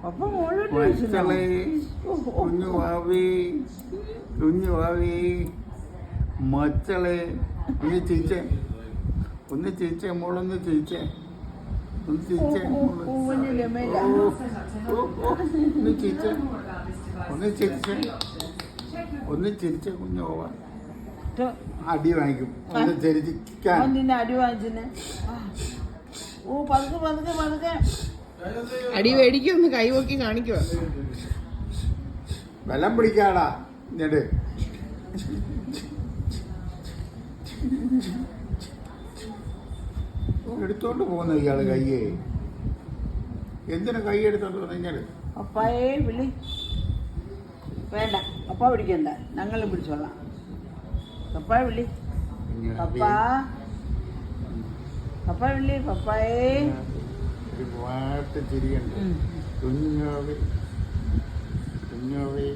അപ്പൊ മോളോട് മക്കളെ കുഞ്ഞു വാവി കുഞ്ഞു വാവി മക്കളെ ഒന്ന് ചിരിച്ചേ ഒന്ന് ചിരിച്ചേ മോളൊന്ന് ചിരിച്ചേ ഒന്ന് ചിരിച്ചേ പൂവിന് രമേല ഒന്ന് ചിരിച്ചേ ഒന്ന് ചിരിച്ചേ ഒന്ന് ചിരിച്ചേ കുഞ്ഞു പോവാ അടി വാങ്ങിക്കും ഒന്ന് ചിരിക്കാൻ നിന്നെ അടി വാങ്ങിച്ചെന്നെ ഓ പതുക്കെ പതുക്കെ പതുക്കെ അടി മേടിക്കൊന്ന് കൈവക്കി കാണിക്കുക. വെള്ളം പിടിക്കാടാ എന്നിട്ട് എടുത്തോണ്ട് പോകുന്ന ഇയാള് കയ്യേ എന്തിനാ കൈ എടുത്തോണ്ട് പറഞ്ഞാല് പപ്പായെ വിളി വേണ്ട പപ്പ പിടിക്കണ്ട ഞങ്ങൾ പിടിച്ചോളാം. പപ്പായ വിളി പപ്പാ പപ്പ വിളി പപ്പായേ ഒരു പാട്ട് ചിരിയുണ്ട് കുഞ്ഞോവി കുഞ്ഞോവി